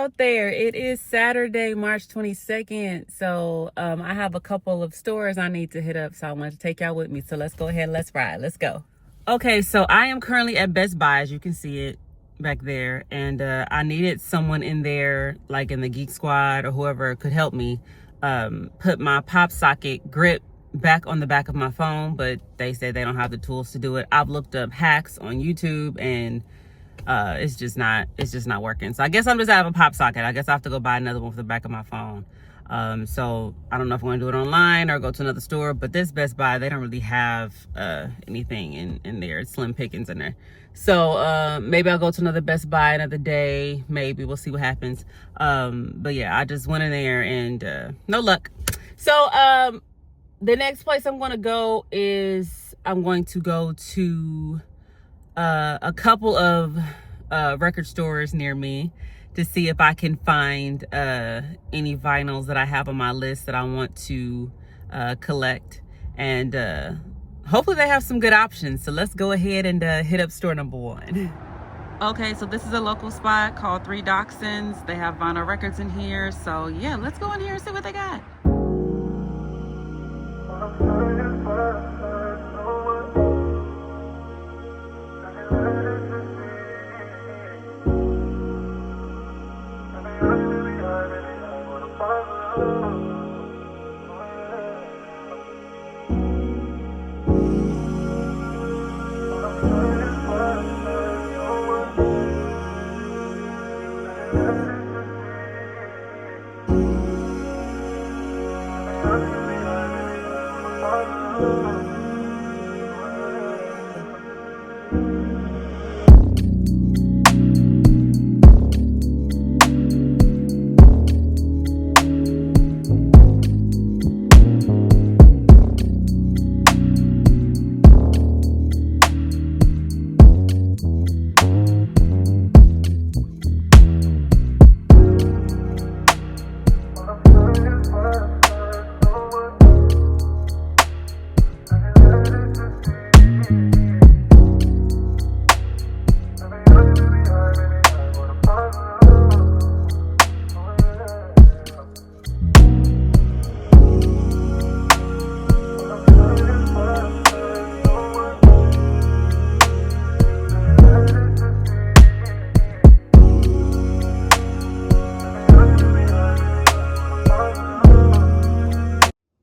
out there. It is Saturday, March 22nd. So I have a couple of stores I need to hit up. So I want to take y'all with me. So let's go ahead and let's ride. Let's go. Okay, so I am currently at Best Buy, as you can see it back there. And I needed someone in there, like in the Geek Squad or whoever could help me put my pop socket grip back on the back of my phone. But they said they don't have the tools to do it. I've looked up hacks on YouTube and it's just not working. So I guess I'm just out of a pop socket. I guess I have to go buy another one for the back of my phone. So I don't know if I'm gonna do it online or go to another store, but this Best Buy, they don't really have anything in there. It's slim pickings in there. So maybe I'll go to another Best Buy another day. Maybe we'll see what happens. But yeah, I just went in there and no luck. So the next place I'm gonna go is I'm going to go to a couple of record stores near me to see if I can find any vinyls that I have on my list that I want to collect, and hopefully they have some good options. So let's go ahead and hit up store number one. Okay, so this is a local spot called Three Dachshunds. They have vinyl records in here, so yeah, let's go in here and see what they got.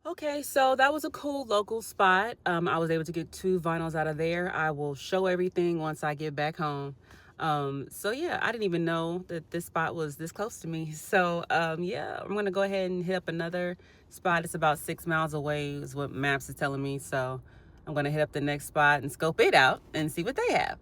Okay, so that was a cool local spot. I was able to get 2 vinyls out of there. I will show everything once I get back home. So yeah, I didn't even know that this spot was this close to me. So yeah, I'm gonna go ahead and hit up another spot. It's about 6 miles away is what Maps is telling me. So I'm gonna hit up the next spot and scope it out and see what they have.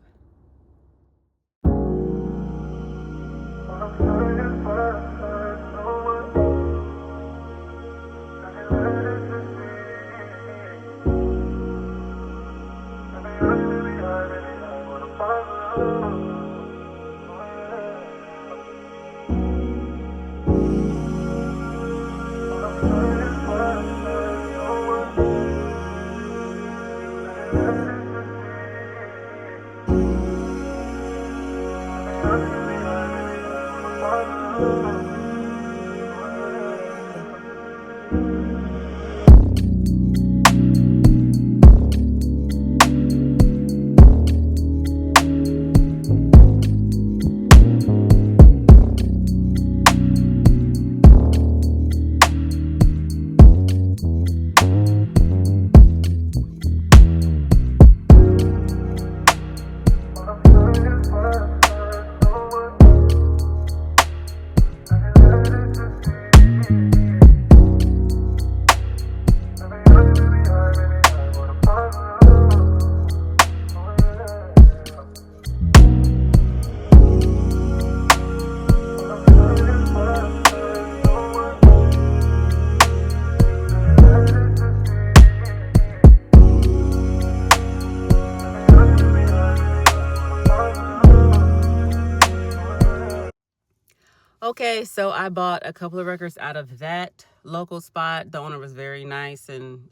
Okay, so I bought a couple of records out of that local spot. The owner was very nice and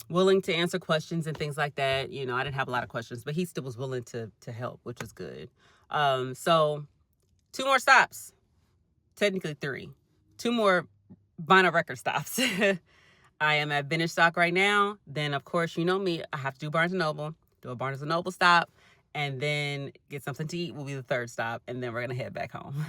willing to answer questions and things like that. You know, I didn't have a lot of questions, but he still was willing to help, which was good. So 2 more stops. Technically 3. 2 more vinyl record stops. I am at vintage stock right now. Then, of course, you know me. I have to do Barnes&noble. Do a Barnes&noble stop. And then get something to eat will be the 3rd stop. And then we're going to head back home.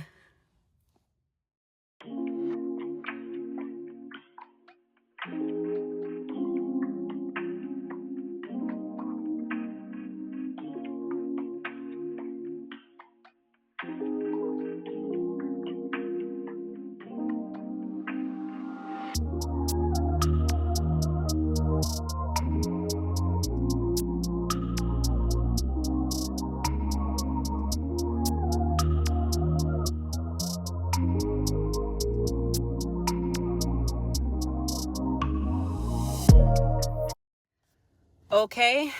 Okay,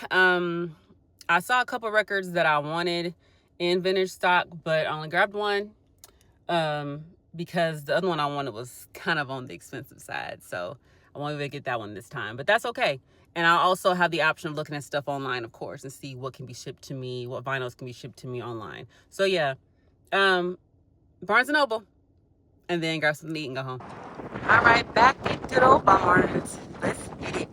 I saw a couple records that I wanted in vintage stock, but I only grabbed one because the other one I wanted was kind of on the expensive side, so I won't even get that one this time, but that's okay. And I also have the option of looking at stuff online, of course, and see what can be shipped to me, what vinyls can be shipped to me online. So yeah, Barnes&noble, and then grab something to eat and go home. All right, back at good old Barnes. Let's get it.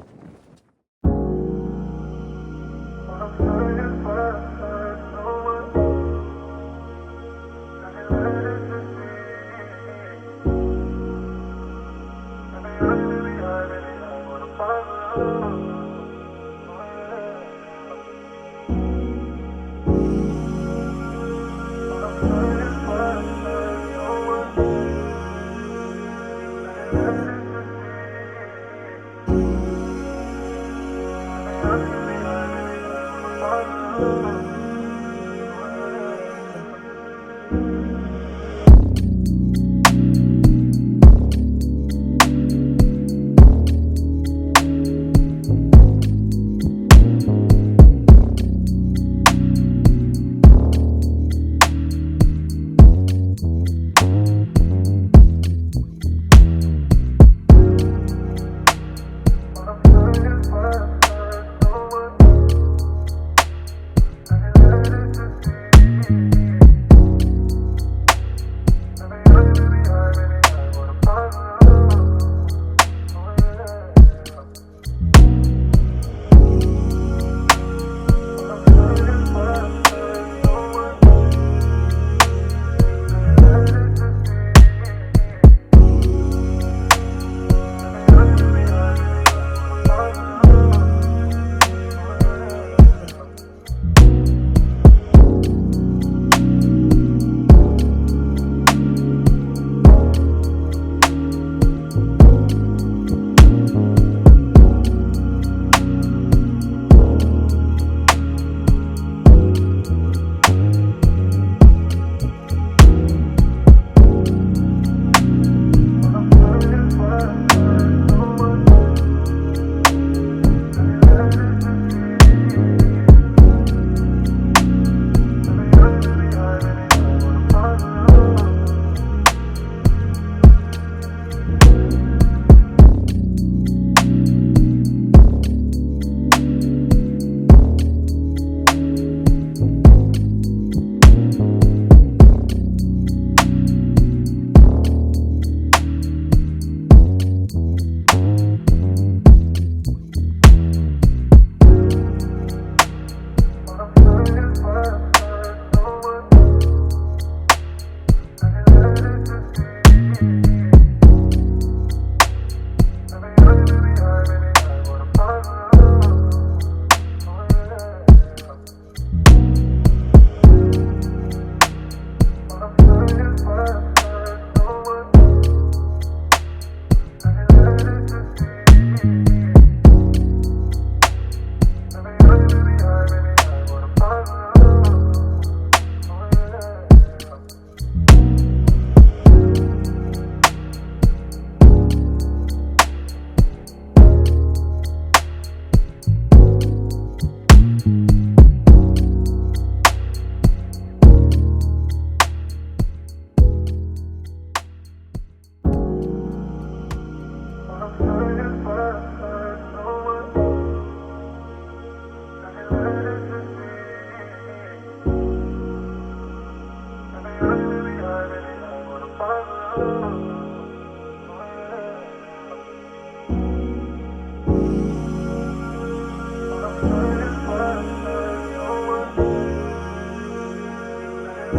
All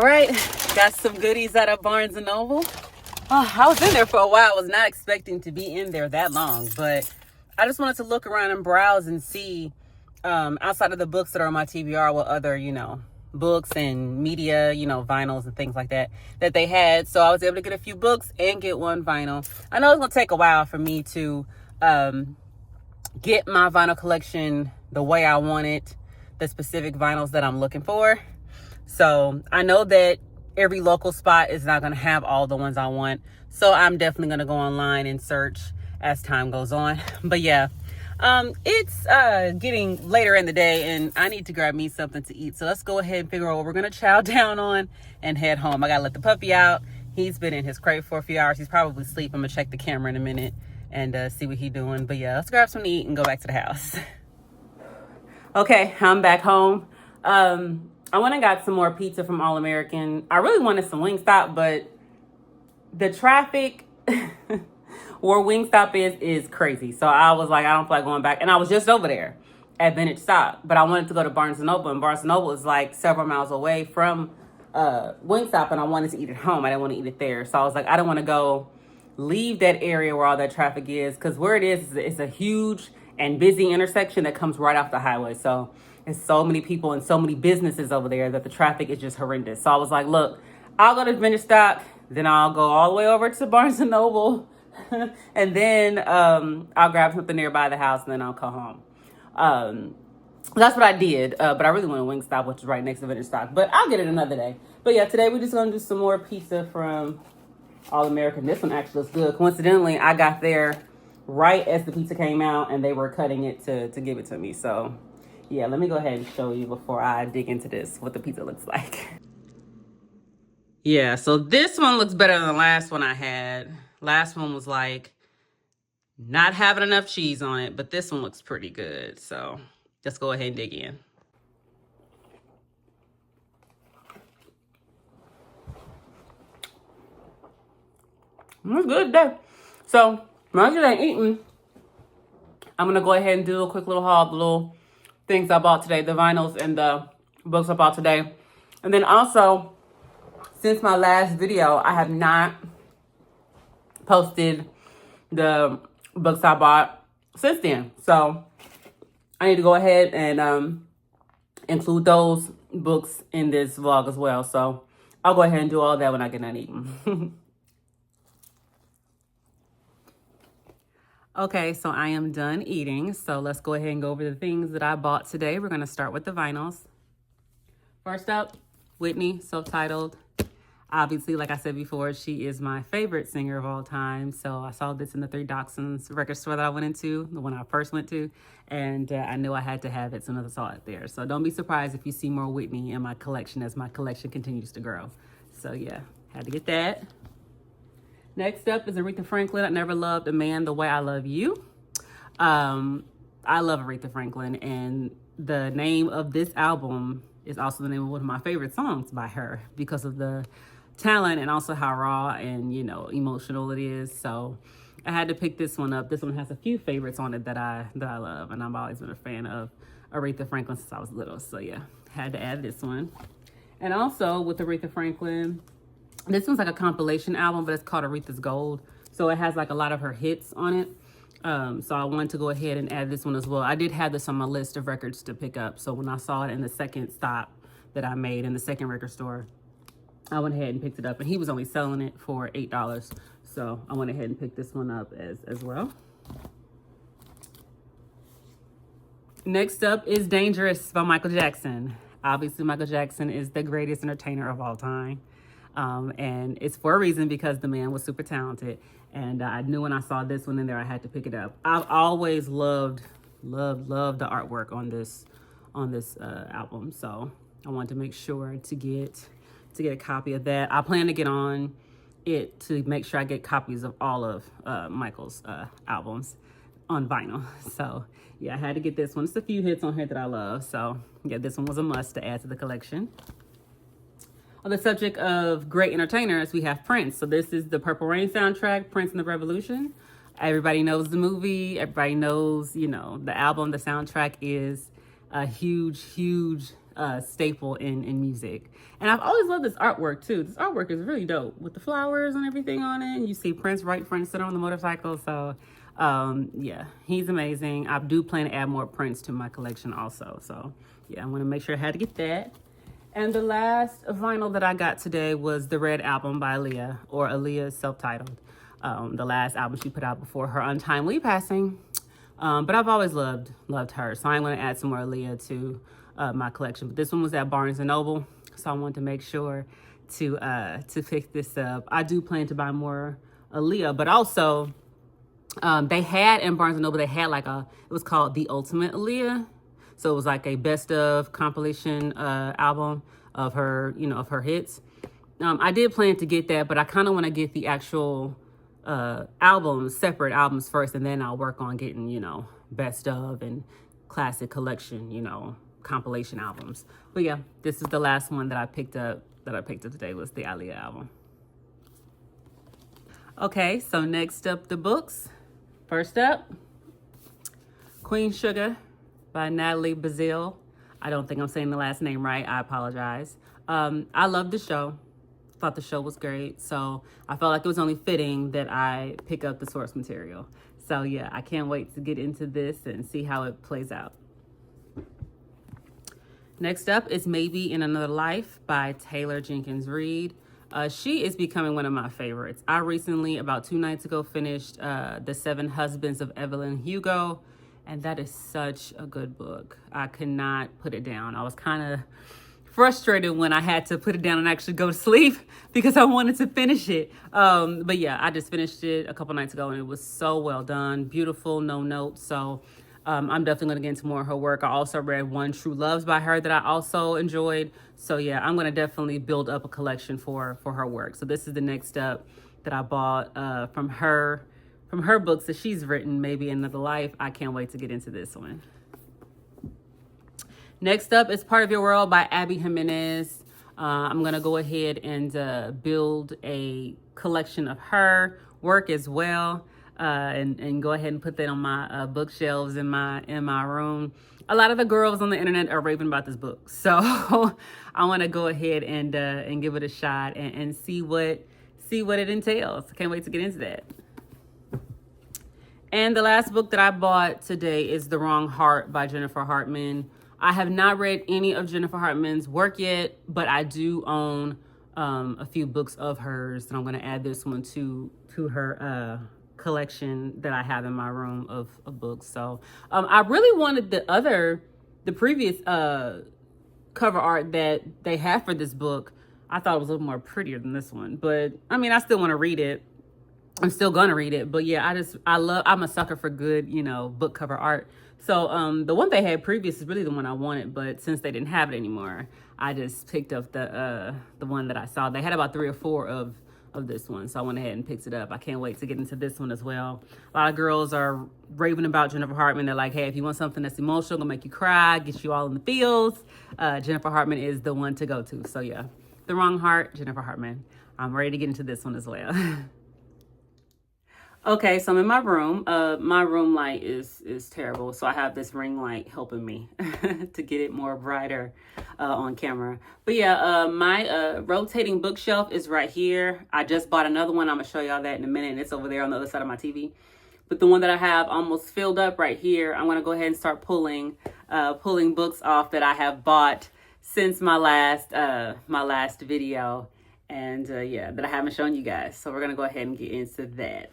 right, got some goodies out of Barnes&noble. I was in there for a while. I was not expecting to be in there that long, but I just wanted to look around and browse and see, outside of the books that are on my TBR, what other, books and media, vinyls and things like that they had. So I was able to get a few books and get one vinyl. I know it's going to take a while for me to get my vinyl collection the way I want it, the specific vinyls that I'm looking for. So I know that every local spot is not going to have all the ones I want. So I'm definitely going to go online and search as time goes on. But yeah, it's getting later in the day and I need to grab me something to eat. So let's go ahead and figure out what we're going to chow down on and head home. I got to let the puppy out. He's been in his crate for a few hours. He's probably asleep. I'm going to check the camera in a minute and see what he's doing. But yeah, let's grab something to eat and go back to the house. Okay, I'm back home. I went and got some more pizza from All American. I really wanted some Wingstop, but the traffic where Wingstop is crazy. So I was like, I don't feel like going back. And I was just over there at Vintage Stock, but I wanted to go to Barnes&noble, and Barnes&noble is like several miles away from Wingstop, and I wanted to eat at home. I didn't want to eat it there. So I was like, I don't want to go leave that area where all that traffic is, because where it is, it's a huge and busy intersection that comes right off the highway. So there's so many people and so many businesses over there that the traffic is just horrendous. So I was like, look, I'll go to Vintage Stock, then I'll go all the way over to Barnes&noble, and then I'll grab something nearby the house, and then I'll come home. That's what I did, but I really wanted Wingstop, which is right next to Vintage Stock. But I'll get it another day. But yeah, today we're just going to do some more pizza from All American. This one actually looks good. Coincidentally, I got there right as the pizza came out, and they were cutting it to give it to me. So yeah, let me go ahead and show you before I dig into this what the pizza looks like. Yeah, so this one looks better than the last one I had. Last one was like not having enough cheese on it, but this one looks pretty good. So let's go ahead and dig in. It's good today. So once you ain't eating, I'm gonna go ahead and do a quick little haul of the little things I bought today, the vinyls and the books I bought today. And then also, since my last video, I have not posted the books I bought since then. So I need to go ahead and include those books in this vlog as well. So I'll go ahead and do all that when I get done eating. Okay, so I am done eating. So let's go ahead and go over the things that I bought today. We're going to start with the vinyls. First up, Whitney, self-titled. Obviously, like I said before, she is my favorite singer of all time. So I saw this in the Three Dachshunds record store that I went into, the one I first went to. And I knew I had to have it as soon as I saw it there. So don't be surprised if you see more Whitney in my collection as my collection continues to grow. So yeah, had to get that. Next up is Aretha Franklin. I Never Loved a Man the Way I Love You. I love Aretha Franklin, and the name of this album is also the name of one of my favorite songs by her because of the talent and also how raw and, emotional it is. So I had to pick this one up. This one has a few favorites on it that I love, and I've always been a fan of Aretha Franklin since I was little. So yeah, had to add this one. And also with Aretha Franklin, this one's like a compilation album, but it's called Aretha's Gold. So it has like a lot of her hits on it. So I wanted to go ahead and add this one as well. I did have this on my list of records to pick up. So when I saw it in the second stop that I made in the second record store, I went ahead and picked it up. And he was only selling it for $8. So I went ahead and picked this one up as well. Next up is Dangerous by Michael Jackson. Obviously, Michael Jackson is the greatest entertainer of all time. And it's for a reason, because the man was super talented. And I knew when I saw this one in there, I had to pick it up. I've always loved the artwork on this album. So I wanted to make sure to get a copy of that. I plan to get on it to make sure I get copies of all of Michael's albums on vinyl. So yeah, I had to get this one. It's a few hits on here that I love. So yeah, this one was a must to add to the collection. On the subject of great entertainers, we have Prince. So this is the Purple Rain soundtrack, Prince and the Revolution. Everybody knows the movie. Everybody knows, the album, the soundtrack is a huge staple in music. And I've always loved this artwork too. This artwork is really dope with the flowers and everything on it. And you see Prince right front and center on the motorcycle. So yeah, he's amazing. I do plan to add more Prince to my collection also. So yeah, I'm gonna make sure I had to get that. And the last vinyl that I got today was the Red Album by Aaliyah, or Aaliyah's self-titled. The last album she put out before her untimely passing. But I've always loved her. So I'm going to add some more Aaliyah to my collection. But this one was at Barnes&noble. So I wanted to make sure to pick this up. I do plan to buy more Aaliyah, but also they had in Barnes&noble, they had it was called The Ultimate Aaliyah. So it was like a best of compilation album of her, of her hits. I did plan to get that, but I kind of want to get the actual separate albums first, and then I'll work on getting, best of and classic collection, compilation albums. But yeah, this is the last one that I picked up today was the Aaliyah album. Okay, so next up, the books. First up, Queen Sugar by Natalie Bazile. I don't think I'm saying the last name right. I apologize. I love the show. Thought the show was great. So I felt like it was only fitting that I pick up the source material. So yeah, I can't wait to get into this and see how it plays out. Next up is Maybe in Another Life by Taylor Jenkins Reid. She is becoming one of my favorites. I recently, about 2 nights ago, finished The 7 Husbands of Evelyn Hugo. And that is such a good book. I could not put it down. I was kind of frustrated when I had to put it down and actually go to sleep because I wanted to finish it. But yeah, I just finished it a couple nights ago and it was so well done. Beautiful, no notes. So I'm definitely going to get into more of her work. I also read One True Loves by her that I also enjoyed. So yeah, I'm going to definitely build up a collection for her work. So this is the next step that I bought from her books that she's written, Maybe Another Life. I can't wait to get into this one. Next up is Part of Your World by Abby Jimenez. I'm going to go ahead and build a collection of her work as well, and go ahead and put that on my bookshelves in my room. A lot of the girls on the internet are raving about this book, so I want to go ahead and give it a shot and see what it entails. I can't wait to get into that. And the last book that I bought today is The Wrong Heart by Jennifer Hartman. I have not read any of Jennifer Hartman's work yet, but I do own a few books of hers, and I'm going to add this one to her collection that I have in my room of books. So I really wanted the previous cover art that they have for this book. I thought it was a little more prettier than this one, but I mean, I still want to read it. I'm still gonna read it, but yeah, I'm a sucker for good, book cover art. So the one they had previous is really the one I wanted, but since they didn't have it anymore, I just picked up the one that I saw. They had about 3 or 4 of this one, so I went ahead and picked it up. I can't wait to get into this one as well. A lot of girls are raving about Jennifer Hartman. They're like, hey, if you want something that's emotional, gonna make you cry, get you all in the feels, Jennifer Hartman is the one to go to. So yeah, The Wrong Heart, Jennifer Hartman. I'm ready to get into this one as well. Okay, so I'm in my room. My room light is terrible, so I have this ring light helping me to get it more brighter on camera. But yeah, my rotating bookshelf is right here. I just bought another one. I'm gonna show y'all that in a minute, and it's over there on the other side of my TV. But the one that I have almost filled up right here, I'm gonna go ahead and start pulling books off that I have bought since my last video, and yeah, that I haven't shown you guys. So we're gonna go ahead and get into that.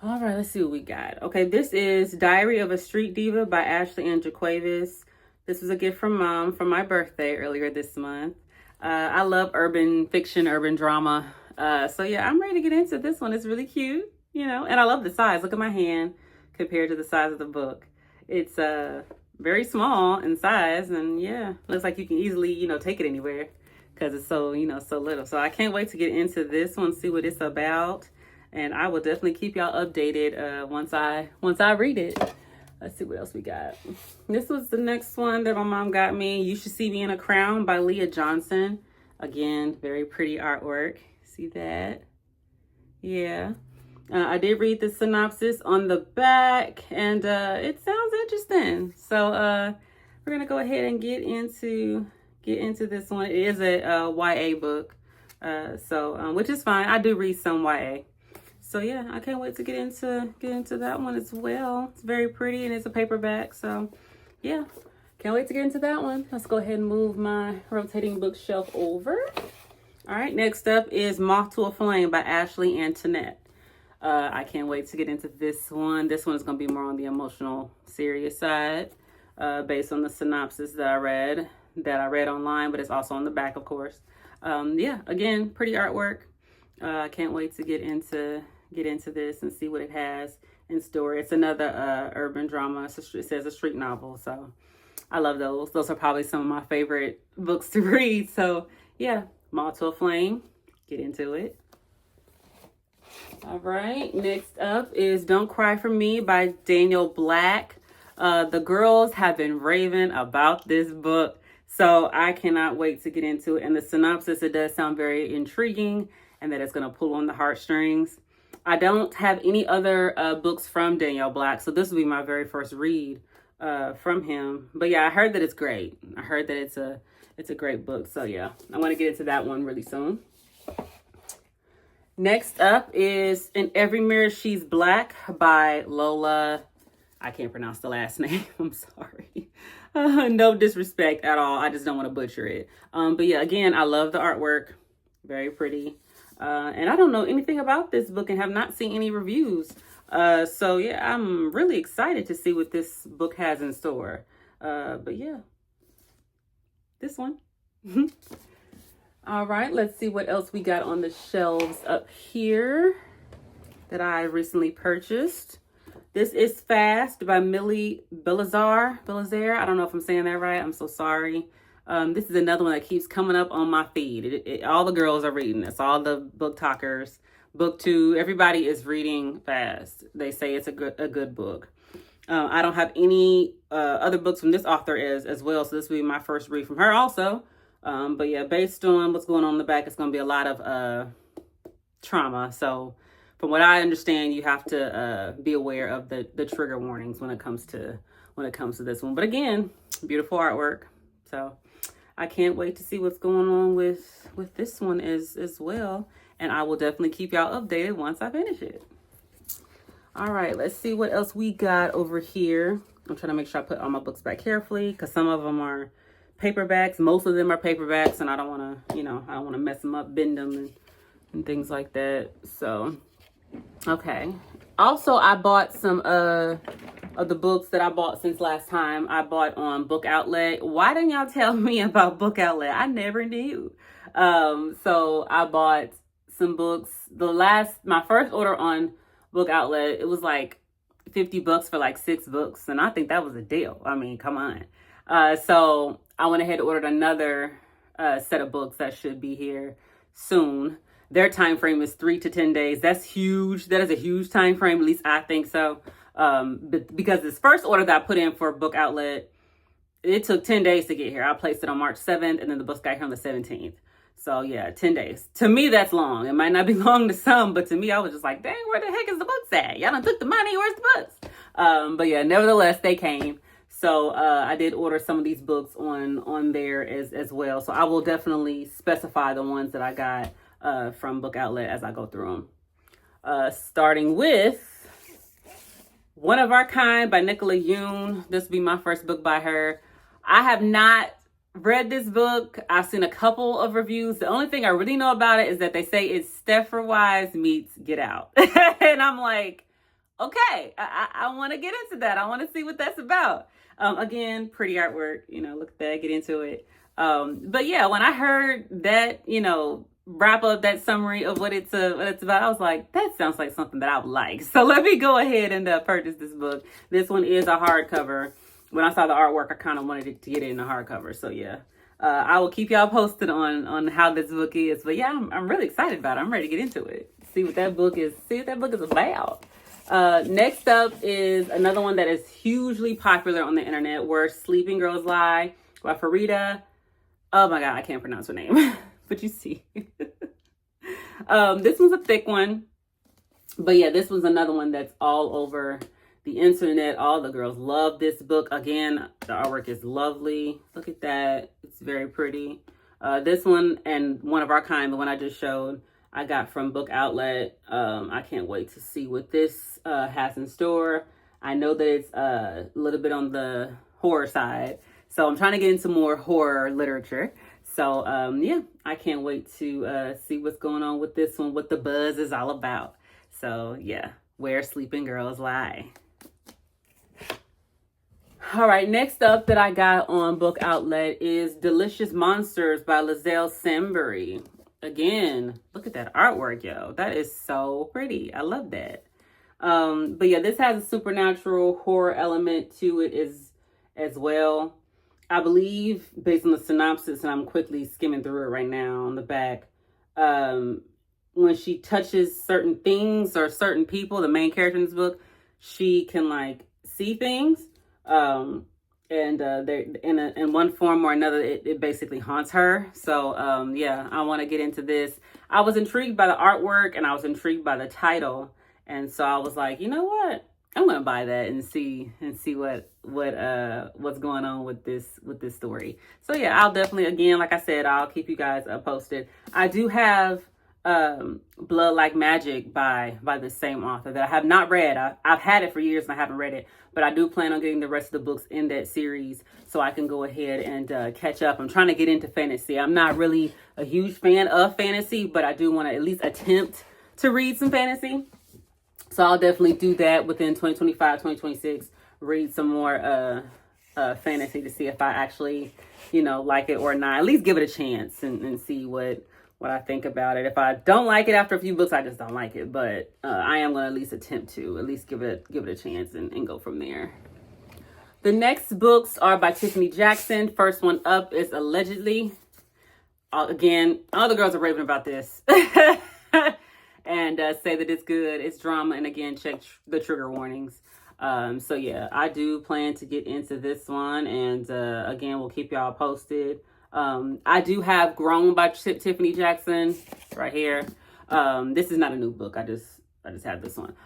All right, let's see what we got. Okay, this is Diary of a Street Diva by Ashley Ann Jaquavis. This was a gift from Mom for my birthday earlier this month. I love urban fiction, urban drama. So yeah, I'm ready to get into this one. It's really cute, and I love the size. Look at my hand compared to the size of the book. It's very small in size, and yeah, looks like you can easily, take it anywhere because it's so, so little. So I can't wait to get into this one, see what it's about. And I will definitely keep y'all updated once I read it. Let's see what else we got. This was the next one that my mom got me. You Should See Me in a Crown by Leah Johnson. Again, very pretty artwork. See that? Yeah. I did read the synopsis on the back, and it sounds interesting. So we're gonna go ahead and get into this one. It is a YA book, which is fine. I do read some YA. So yeah, I can't wait to get into that one as well. It's very pretty and it's a paperback. So yeah, can't wait to get into that one. Let's go ahead and move my rotating bookshelf over. All right, next up is Moth to a Flame by Ashley Antoinette. I can't wait to get into this one. This one is going to be more on the emotional, serious side, based on the synopsis that I read online, but it's also on the back, of course. Yeah, again, pretty artwork. I can't wait to get into this and see what it has in store. It's another urban drama. It says a street novel, so I love those. Those are probably some of my favorite books to read. So yeah, Moth to a Flame. Get into it. All right, next up is Don't Cry for Me by Daniel Black. The girls have been raving about this book, so I cannot wait to get into it. And the synopsis, it does sound very intriguing and that it's going to pull on the heartstrings. I don't have any other books from Daniel Black, so this will be my very first read from him. But yeah, I heard that it's great. I heard that it's a great book. So yeah, I want to get into that one really soon. Next up is In Every Mirror She's Black by Lola. I can't pronounce the last name. I'm sorry. No disrespect at all. I just don't want to butcher it. But yeah, again, I love the artwork. Very pretty. And I don't know anything about this book and have not seen any reviews. So yeah, I'm really excited to see what this book has in store. But yeah, this one. All right, let's see what else we got on the shelves up here that I recently purchased. This is Fast by Millie Belazar. I don't know if I'm saying that right. I'm so sorry. This is another one that keeps coming up on my feed. All the girls are reading this. All the book talkers, BookTube, everybody is reading Fast. They say it's a good book. I don't have any other books from this author as well, so this will be my first read from her also. But yeah, based on what's going on in the back, it's going to be a lot of trauma. So from what I understand, you have to be aware of the trigger warnings when it comes to this one. But again, beautiful artwork. So I can't wait to see what's going on with this one as well. And I will definitely keep y'all updated once I finish it. All right, let's see what else we got over here. I'm trying to make sure I put all my books back carefully because some of them are paperbacks. Most of them are paperbacks, and I don't want to, I don't want to mess them up, bend them, and things like that. So, okay. Also, I bought some of the books that I bought since last time. I bought on Book Outlet. Why didn't y'all tell me about Book Outlet? I never knew. So I bought some books. My first order on Book Outlet, it was like $50 for like 6 books, and I think that was a deal. I mean, come on. So I went ahead and ordered another set of books that should be here soon. Their time frame is 3 to 10 days. That's huge. That is a huge time frame. At least I think so. But because this first order that I put in for Book Outlet, it took 10 days to get here. I placed it on March 7th, and then the books got here on the 17th. So yeah, 10 days. To me, that's long. It might not be long to some, but to me, I was just like, dang, where the heck is the books at? Y'all done took the money. Where's the books? But yeah, nevertheless, they came. So I did order some of these books on there as well. So I will definitely specify the ones that I got from Book Outlet as I go through them. Starting with One of Our Kind by Nicola Yoon. This will be my first book by her. I have not read this book. I've seen a couple of reviews. The only thing I really know about it is that they say it's Stepford Wives meets Get Out. And I'm like, okay, I want to get into that. I want to see what that's about. Again, pretty artwork, look at that, get into it. But yeah, when I heard that, wrap up that summary of what it's about, I was like, that sounds like something that I would like. So let me go ahead and purchase this book. This one is a hardcover. When I saw the artwork, I kind of wanted to get it in a hardcover. So yeah, I will keep y'all posted on how this book is. But yeah, I'm really excited about it. I'm ready to get into it. See what that book is about. Next up is another one that is hugely popular on the internet, Where Sleeping Girls Lie by Farida. Oh my God, I can't pronounce her name, but you see. This one's a thick one. But yeah, this was another one that's all over the internet. All the girls love this book. Again, the artwork is lovely. Look at that. It's very pretty. This one and One of Our Kind, the one I just showed, I got from Book Outlet. I can't wait to see what this has in store. I know that it's a little bit on the horror side, so I'm trying to get into more horror literature. So yeah, I can't wait to see what's going on with this one, what the buzz is all about. So yeah, Where Sleeping Girls Lie. All right, next up that I got on Book Outlet is Delicious Monsters by Lizelle Sambury. Again, look at that artwork, yo. That is so pretty. I love that. But yeah, this has a supernatural horror element to it as well. I believe, based on the synopsis, and I'm quickly skimming through it right now on the back, when she touches certain things or certain people, the main character in this book, she can like see things. They're in one form or another, it basically haunts her. So yeah, I want to get into this. I was intrigued by the artwork and I was intrigued by the title, and so I was like, you know what, I'm gonna buy that and see what's going on with this story. So yeah, I'll definitely, again, like I said, I'll keep you guys posted. I do have Blood Like Magic by the same author that I have not read. I've had it for years and I haven't read it, but I do plan on getting the rest of the books in that series so I can go ahead and catch up. I'm trying to get into fantasy. I'm not really a huge fan of fantasy, but I do want to at least attempt to read some fantasy. So I'll definitely do that within 2025, 2026, read some more fantasy to see if I actually, like it or not. At least give it a chance and see what I think about it. If I don't like it after a few books, I just don't like it. But I am going to at least attempt to at least give it a chance and go from there. The next books are by Tiffany Jackson. First one up is Allegedly. Again, all the girls are raving about this. And say that it's good, it's drama, and again, check the trigger warnings. So yeah, I do plan to get into this one, and again, we'll keep y'all posted. I do have Grown by Tiffany Jackson right here. This is not a new book. I just have this one.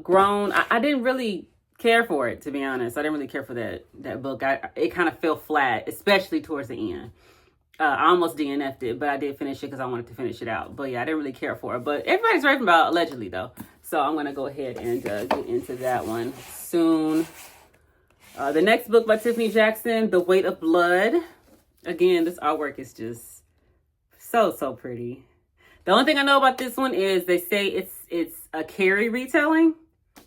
Grown. I didn't really care for it, to be honest. I didn't really care for that book. It kind of fell flat, especially towards the end. I almost DNF'd it, but I did finish it because I wanted to finish it out. But yeah, I didn't really care for it. But everybody's raving about Allegedly, though. So I'm going to go ahead and get into that one soon. The next book by Tiffany Jackson, The Weight of Blood. Again, this artwork is just so pretty. The only thing I know about this one is they say it's a Carrie retelling.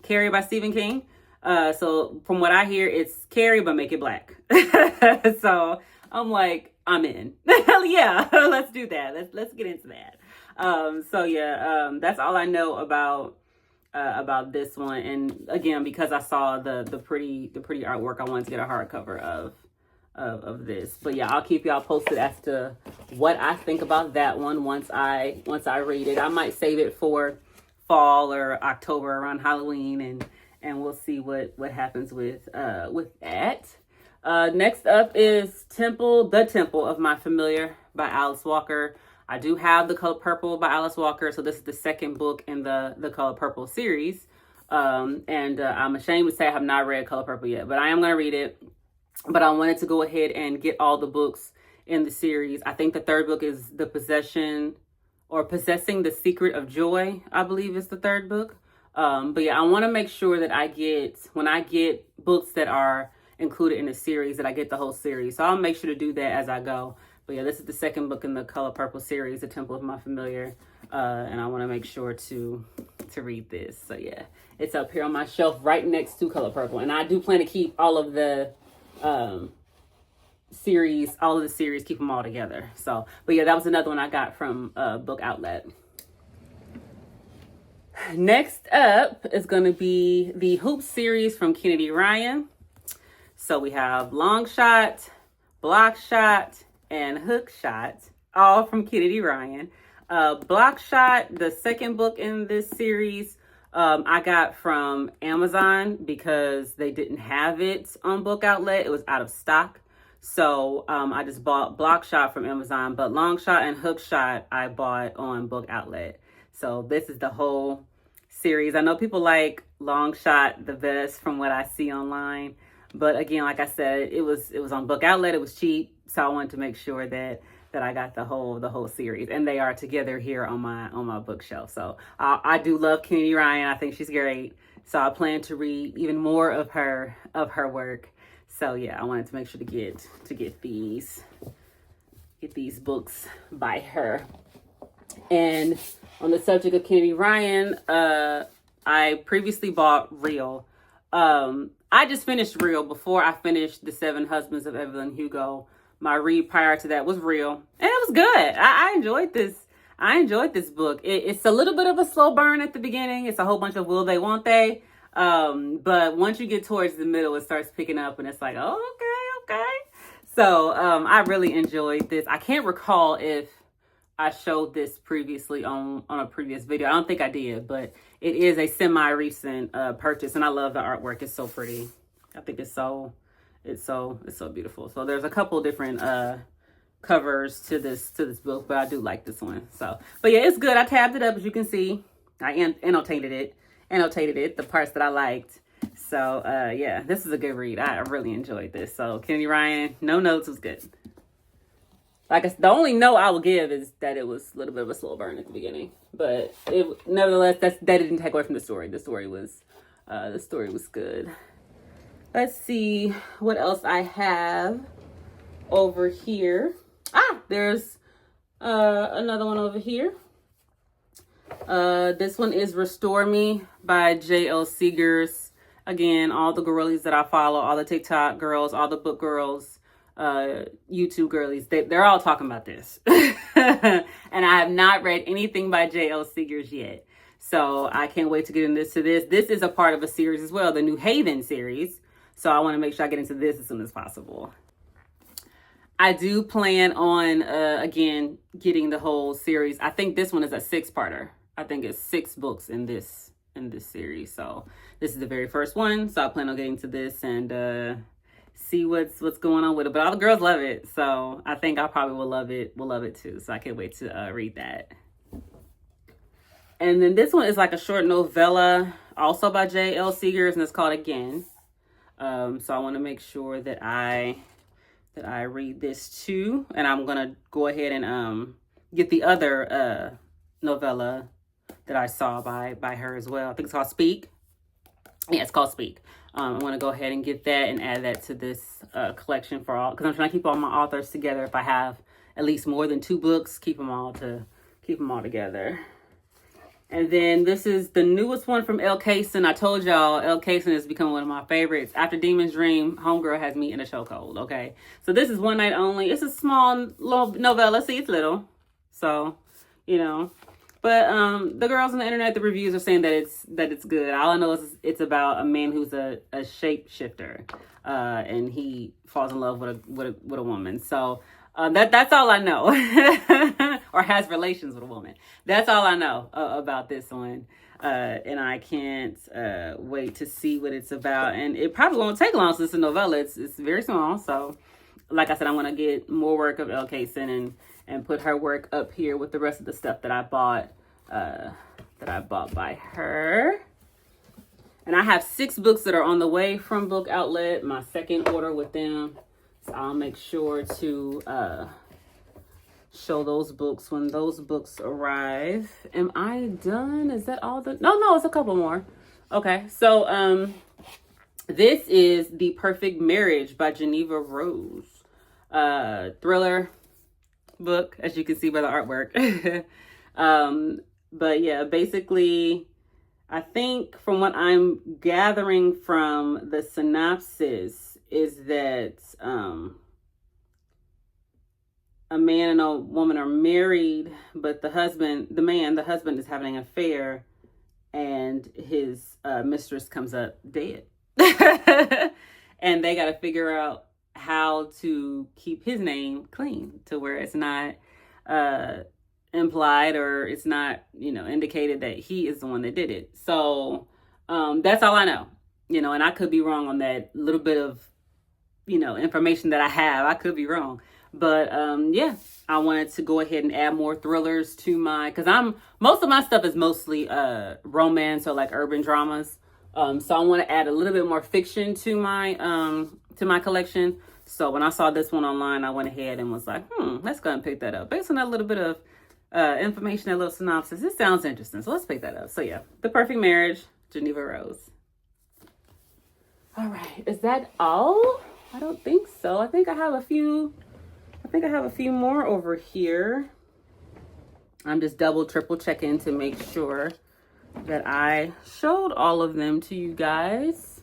Carrie by Stephen King. So from what I hear, it's Carrie, but make it black. So I'm like, I'm in. Hell yeah, let's do that. Let's get into that. So yeah, that's all I know about this one. And again, because I saw the pretty artwork, I wanted to get a hardcover of this. But yeah, I'll keep y'all posted as to what I think about that one once I read it. I might save it for fall or October around Halloween, and we'll see what happens with that. Next up is The Temple of My Familiar by Alice Walker. I do have The Color Purple by Alice Walker, so this is the second book in the Color Purple series. And I'm ashamed to say I have not read Color Purple yet, but I am going to read it. But I wanted to go ahead and get all the books in the series. I think the third book is Possessing the Secret of Joy, I believe is the third book. But yeah, I want to make sure that when I get books that are included in the series, that I get the whole series. So I'll make sure to do that as I go. But yeah, this is the second book in the Color Purple series, The Temple of My Familiar. And I want to make sure to read this. So yeah, it's up here on my shelf right next to Color Purple. And I do plan to keep all of the series, keep them all together. So, but yeah, that was another one I got from Book Outlet. Next up is going to be the Hoop series from Kennedy Ryan. So we have Long Shot, Block Shot, and Hook Shot, all from Kennedy Ryan. Block Shot, the second book in this series, I got from Amazon because they didn't have it on Book Outlet. It was out of stock. So I just bought Block Shot from Amazon, but Long Shot and Hook Shot I bought on Book Outlet. So this is the whole series. I know people like Long Shot the best from what I see online. But again, like I said, it was on Book Outlet. It was cheap, so I wanted to make sure that I got the whole series, and they are together here on my bookshelf. So I do love Kennedy Ryan. I think she's great. So I plan to read even more of her work. So yeah, I wanted to make sure to get these books by her. And on the subject of Kennedy Ryan, I previously bought Real. I just finished Real before I finished The Seven Husbands of Evelyn Hugo. My read prior to that was Real, and it was good. I enjoyed this. I enjoyed this book. It's a little bit of a slow burn at the beginning. It's a whole bunch of will they, won't they. But once you get towards the middle, it starts picking up, and it's like, oh, okay. So I really enjoyed this. I can't recall if I showed this previously on a previous video. I don't think I did, but it is a semi-recent purchase, and I love the artwork. It's so pretty. I think it's so beautiful. So there's a couple different covers to this book, but I do like this one. So, but yeah, it's good. I tabbed it up, as you can see. I annotated it, the parts that I liked. So yeah, this is a good read. I really enjoyed this. So Kennedy Ryan, no notes, was good. The only note I will give is that it was a little bit of a slow burn at the beginning, but nevertheless, that didn't take away from the story. The story was good. Let's see what else I have over here. There's another one over here. This one is Restore Me by J.L. Seegers. Again, all the girlies that I follow, all the TikTok girls, all the book girls, YouTube girlies, they're all talking about this. And I have not read anything by J.L. Seegers yet. So I can't wait to get into this. This is a part of a series as well, the New Haven series. So I want to make sure I get into this as soon as possible. I do plan on, again, getting the whole series. I think this one is a 6-parter. I think it's 6 books in this series. So this is the very first one. So I plan on getting to this and see what's going on with it. But all the girls love it. So I think I probably will love it too. So I can't wait to read that. And then this one is like a short novella, also by J.L. Seegers, and it's called Again. So I want to make sure that I read this too, and I'm gonna go ahead and get the other novella that I saw by her as well. I think it's called Speak. Yeah, it's called Speak. I want to go ahead and get that and add that to this collection for all, because I'm trying to keep all my authors together. If I have at least more than 2 books, keep them all together. And then this is the newest one from Elle Kaysen. I told y'all Elle Kaysen has become one of my favorites. After Demon's Dream, Homegirl has me in a chokehold, okay? So this is One Night Only. It's a small little novella. See, it's little. So, you know. But the girls on the internet, the reviews are saying that it's good. All I know is it's about a man who's a shapeshifter. And he falls in love with a woman. So that's all I know. Or has relations with a woman. That's all I know about this one. And I can't wait to see what it's about. And it probably won't take long since it's a novella. It's very small. So, like I said, I'm going to get more work of Elle Kaysen and put her work up here with the rest of the stuff that I bought by her. And I have 6 books that are on the way from Book Outlet. My second order with them. So I'll make sure to show those books when those books arrive. Am I done? Is that all the... No, it's a couple more. Okay, so this is The Perfect Marriage by Geneva Rose. Thriller book, as you can see by the artwork. But yeah, basically, I think from what I'm gathering from the synopsis is that a man and a woman are married, but the husband is having an affair, and his mistress comes up dead. And they got to figure out how to keep his name clean to where it's not implied or it's not, indicated that he is the one that did it. So that's all I know, and I could be wrong on that little bit of, information that I have. I could be wrong. But yeah, I wanted to go ahead and add more thrillers to my, because most of my stuff is mostly romance or like urban dramas. So I want to add a little bit more fiction to my collection. So when I saw this one online, I went ahead and was like, let's go and pick that up. Based on that little bit of information, that little synopsis, it sounds interesting. So let's pick that up. So yeah, The Perfect Marriage, Geneva Rose. All right, is that all? I don't think so. I think I have a few more over here. I'm just double, triple checking to make sure that I showed all of them to you guys.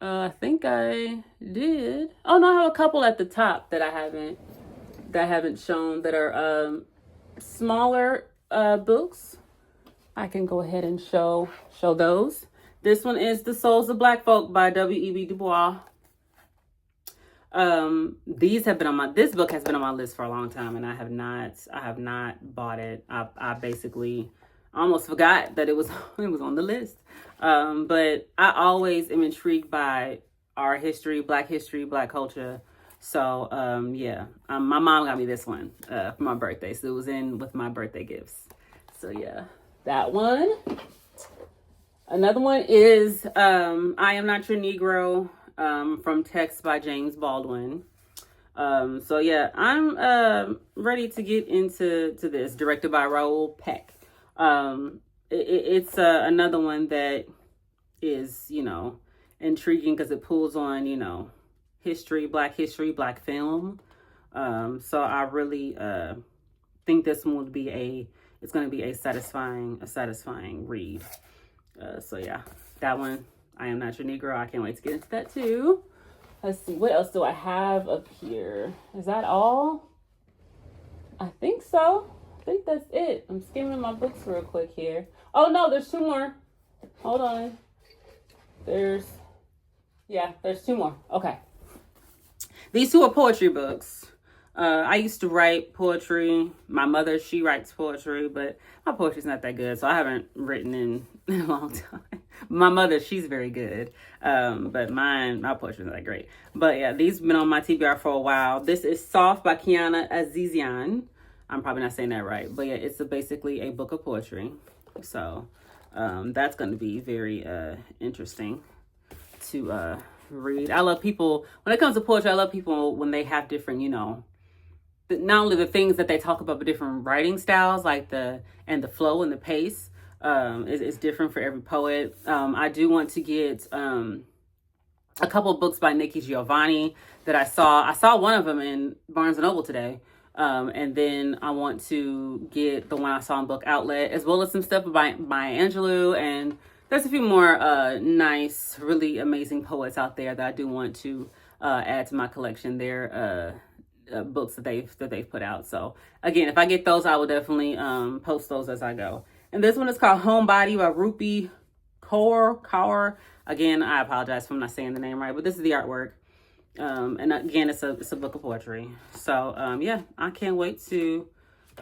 I think I did. Oh no, I have a couple at the top that I haven't shown that are smaller books. I can go ahead and show those. This one is The Souls of Black Folk by W.E.B. Du Bois. This book has been on my list for a long time, and I have not bought it. I basically almost forgot that it was on the list. But I always am intrigued by our history, Black culture. So yeah, my mom got me this one for my birthday, so it was in with my birthday gifts. So yeah, that one. Another one is I Am Not Your Negro, from Text by James Baldwin. So yeah, I'm ready to get into this, directed by Raoul Peck. It's another one that is, intriguing because it pulls on, Black history, Black film. So I really think this one would be it's going to be a satisfying read. So yeah, that one, I Am Not Your Negro. I can't wait to get into that too. Let's see, what else do I have up here? Is that all? I think so. I think that's it. I'm skimming my books real quick here. Oh no, there's two more. Hold on. There's two more. Okay. These two are poetry books. I used to write poetry. My mother, she writes poetry, but my poetry's not that good, so I haven't written in a long time. My mother, she's very good, but my poetry's not that great. But yeah, these have been on my TBR for a while. This is Soft by Kiana Azizian. I'm probably not saying that right, but yeah, it's basically a book of poetry. So that's going to be very interesting to read. I love people, when it comes to poetry, I love people when they have different, not only the things that they talk about, but different writing styles, like the flow and the pace is different for every poet. I do want to get a couple of books by Nikki Giovanni that I saw one of them in Barnes&noble today. And then I want to get the one I saw in Book Outlet, as well as some stuff by Angelou. And there's a few more nice, really amazing poets out there that I do want to add to my collection. They're books that they've put out. So again, if I get those, I will definitely post those as I go. And this one is called Homebody by Rupi Kaur. Again, I apologize if I'm not saying the name right, but this is the artwork. And again, it's a book of poetry. So yeah, I can't wait to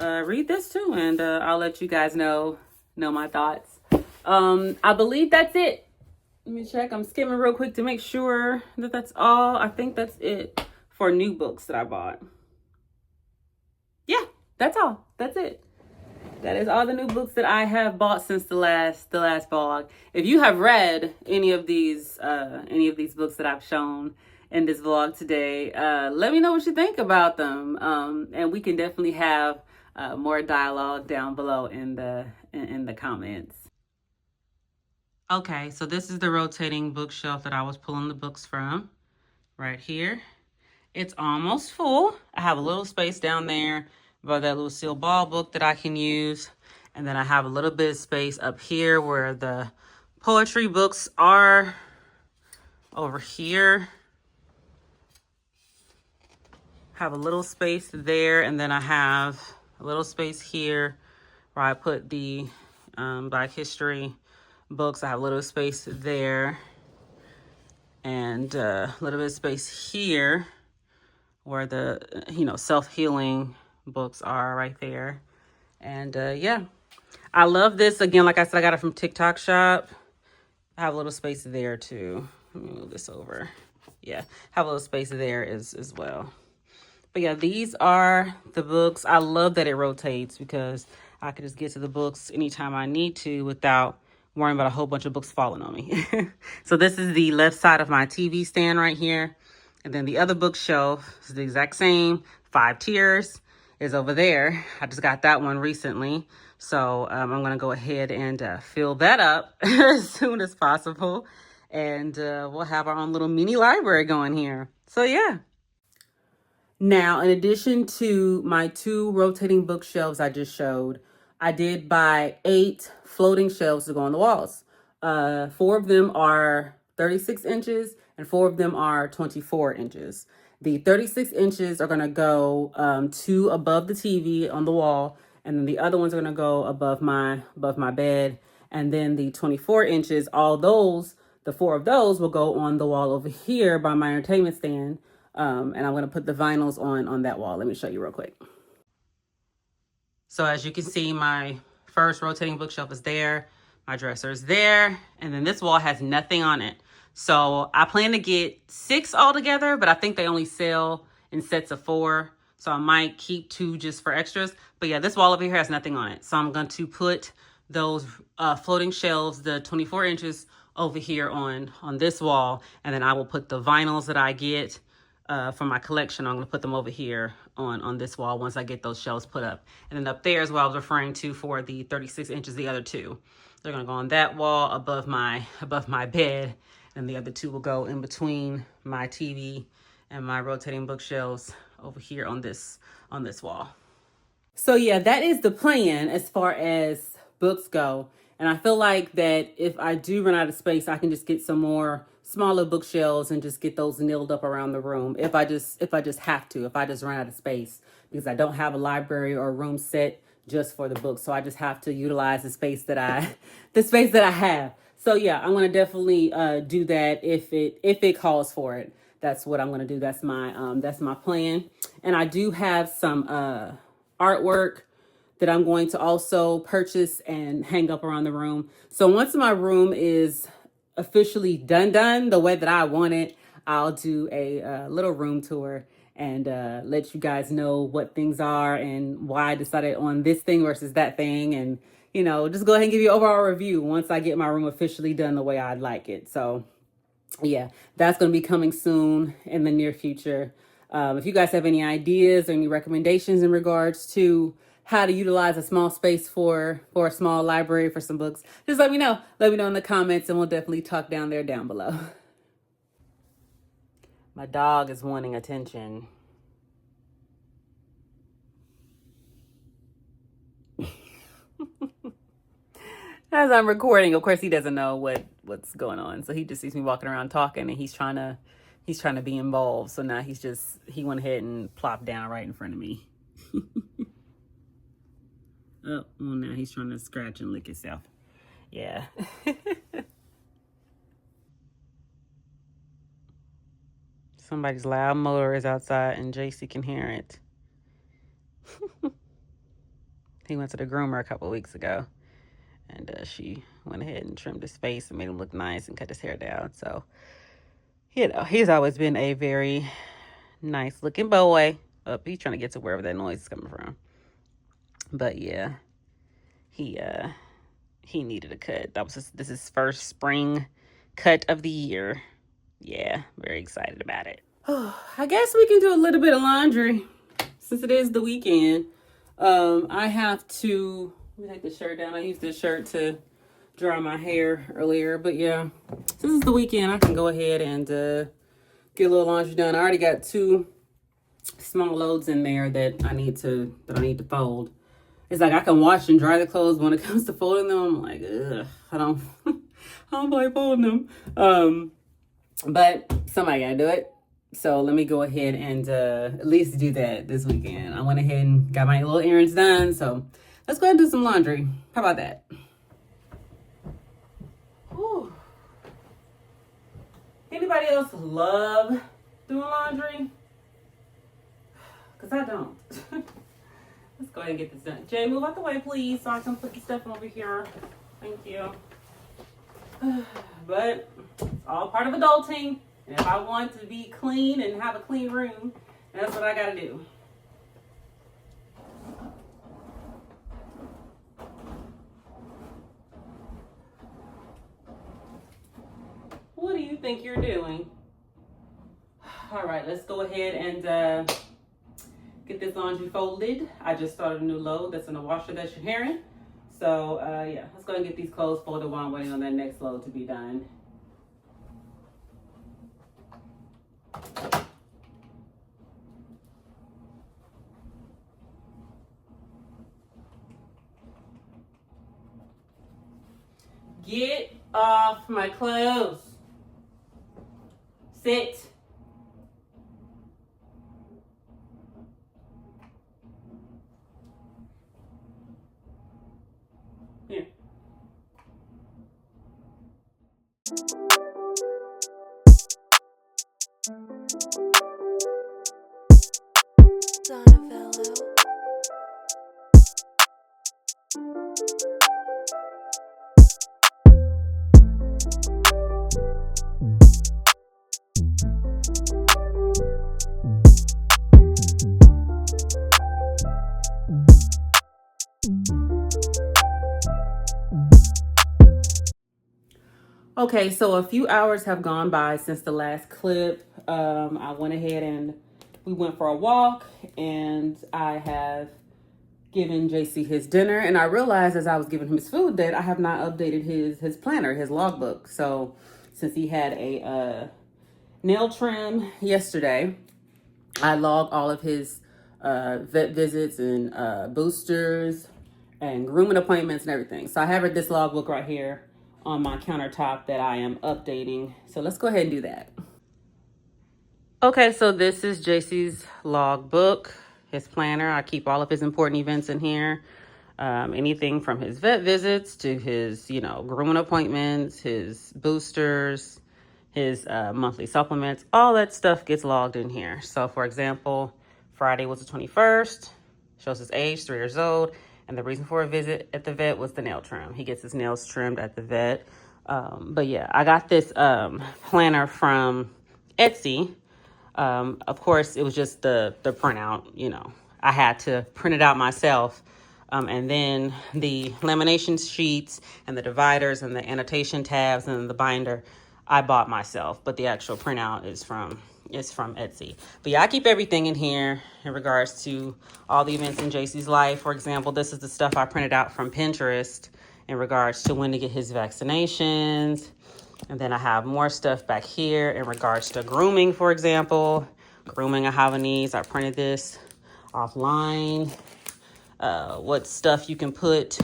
read this too, and I'll let you guys know my thoughts. I believe that's it. Let me check. I'm skimming real quick to make sure that that's all. I think that's it for new books that I bought. Yeah, that's all. That's it. That is all the new books that I have bought since the last vlog. If you have read any of these books that I've shown in this vlog today, let me know what you think about them. And we can definitely have more dialogue down below in the comments. Okay, so this is the rotating bookshelf that I was pulling the books from right here. It's almost full. I have a little space down there by that Lucille Ball book that I can use. And then I have a little bit of space up here where the poetry books are over here. Have a little space there. And then I have a little space here where I put the Black history books. I have a little space there. And a little bit of space here where the, self-healing books are right there. And yeah, I love this. Again, like I said, I got it from TikTok Shop. I have a little space there too. Let me move this over. Yeah, have a little space there as well. But yeah, these are the books. I love that it rotates because I can just get to the books anytime I need to without worrying about a whole bunch of books falling on me. So this is the left side of my TV stand right here. And then the other bookshelf is the exact same. 5 tiers is over there. I just got that one recently. So I'm going to go ahead and fill that up as soon as possible. And we'll have our own little mini library going here. So yeah. Now, in addition to my 2 rotating bookshelves I just showed, I did buy 8 floating shelves to go on the walls. 4 of them are 36 inches and 4 of them are 24 inches. The 36 inches are going to go 2 above the TV on the wall, and then the other ones are going to go above my bed. And then the 24 inches, the 4 of those will go on the wall over here by my entertainment stand. And I'm going to put the vinyls on that wall. Let me show you real quick. So as you can see, my first rotating bookshelf is there. My dresser is there. And then this wall has nothing on it. So I plan to get 6 altogether, but I think they only sell in sets of 4. So I might keep 2 just for extras. But yeah, this wall over here has nothing on it. So I'm going to put those floating shelves, the 24 inches over here on this wall. And then I will put the vinyls that I get from my collection. I'm going to put them over here on this wall once I get those shelves put up. And then up there is what I was referring to for the 36 inches, the other 2. They're going to go on that wall above my bed. And the other 2 will go in between my TV and my rotating bookshelves over here on this wall. So yeah, that is the plan as far as books go. And I feel like that if I do run out of space, I can just get some more smaller bookshelves and just get those nailed up around the room. If I just run out of space, because I don't have a library or a room set just for the books. So I just have to utilize the space that I have. So yeah, I'm going to definitely do that if it calls for it. That's what I'm going to do. That's my plan. And I do have some artwork that I'm going to also purchase and hang up around the room. So once my room is officially done the way that I want it, I'll do a little room tour and let you guys know what things are and why I decided on this thing versus that thing. And, just go ahead and give you an overall review once I get my room officially done the way I'd like it. So yeah, that's going to be coming soon in the near future. If you guys have any ideas or any recommendations in regards to how to utilize a small space for a small library for some books, just let me know. Let me know in the comments and we'll definitely talk down below. My dog is wanting attention. As I'm recording, of course, he doesn't know what's going on. So he just sees me walking around talking and he's trying to be involved. So now he went ahead and plopped down right in front of me. Oh, well, now he's trying to scratch and lick himself. Yeah. Somebody's loud motor is outside and JC can hear it. He went to the groomer a couple weeks ago. And she went ahead and trimmed his face and made him look nice and cut his hair down. So, he's always been a very nice looking boy. He's trying to get to wherever that noise is coming from. But yeah, he needed a cut. This is his first spring cut of the year. Yeah, very excited about it. I guess we can do a little bit of laundry since it is the weekend. I have to, let me take the shirt down. I used this shirt to dry my hair earlier, but yeah, since it's the weekend, I can go ahead and get a little laundry done. I already got 2 small loads in there that I need to fold. It's like I can wash and dry the clothes. When it comes to folding them, I'm like, ugh, I don't feel like folding them. But somebody gotta do it. So let me go ahead and at least do that this weekend. I went ahead and got my little errands done. So let's go ahead and do some laundry. How about that? Whew. Anybody else love doing laundry? Because I don't. Let's go ahead and get this done. Jay, move out the way, please, so I can put the stuff over here. Thank you. But it's all part of adulting. And if I want to be clean and have a clean room That's what I gotta do. What do you think you're doing? All right, let's go ahead and get this laundry folded. I just started a new load that's in the washer that you're hearing. So yeah, let's go ahead and get these clothes folded while I'm waiting on that next load to be done. Get off my clothes. Sit. Here. Okay, so a few hours have gone by since the last clip. I went ahead and we went for a walk, and I have given JC his dinner, and I realized as I was giving him his food that I have not updated his planner, his logbook. So since he had a nail trim yesterday, I logged all of his vet visits and boosters and grooming appointments and everything. So I have this logbook right here on my countertop that I am updating. So let's go ahead and do that. Okay, so this is JC's logbook, his planner. I keep all of his important events in here. Anything from his vet visits to his, grooming appointments, his boosters, his monthly supplements, all that stuff gets logged in here. So for example, Friday was the 21st, shows his age, 3 years old, and the reason for a visit at the vet was the nail trim. He gets his nails trimmed at the vet. But yeah, I got this planner from Etsy. Of course, it was just the printout, I had to print it out myself. And then the lamination sheets and the dividers and the annotation tabs and the binder, I bought myself, but the actual printout is from Etsy. But yeah, I keep everything in here in regards to all the events in JC's life. For example, this is the stuff I printed out from Pinterest in regards to when to get his vaccinations. And then I have more stuff back here in regards to grooming, for example. Grooming, I have a needs. I printed this offline. What stuff you can put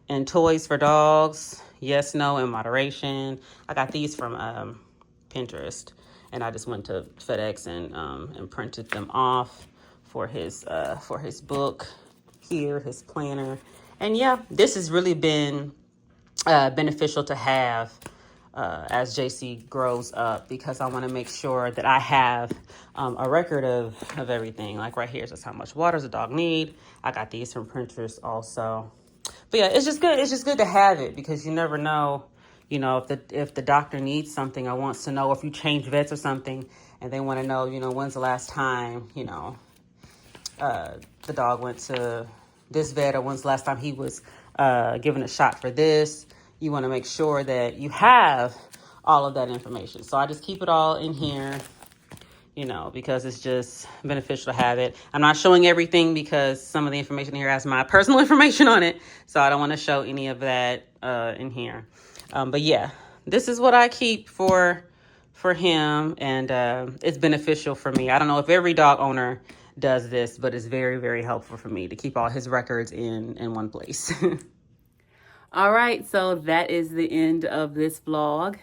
in toys for dogs. Yes, no, in moderation. I got these from Pinterest. And I just went to FedEx and printed them off for his book here, his planner. And yeah, this has really been beneficial to have as JC grows up, because I want to make sure that I have a record of everything. Like right here, just how much water does a dog need. I got these from Pinterest also. But yeah, it's just good. It's just good to have it, because you never know, if the doctor needs something or wants to know, if you change vets or something and they want to know, when's the last time, the dog went to this vet, or when's the last time he was given a shot for this. You want to make sure that you have all of that information. So I just keep it all in here, because it's just beneficial to have it. I'm not showing everything because some of the information here has my personal information on it. So I don't want to show any of that in here. But yeah, this is what I keep for him. And it's beneficial for me. I don't know if every dog owner does this, but it's very, very helpful for me to keep all his records in one place. All right, so that is the end of this vlog.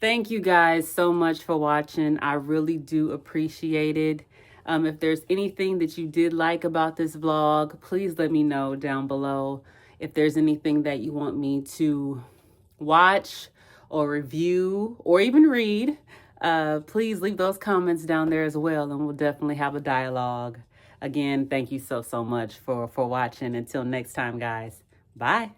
Thank you guys so much for watching. I really do appreciate it. If there's anything that you did like about this vlog, please let me know down below. If there's anything that you want me to watch or review or even read, please leave those comments down there as well, and we'll definitely have a dialogue. Again, thank you so much for watching. Until next time, guys. Bye.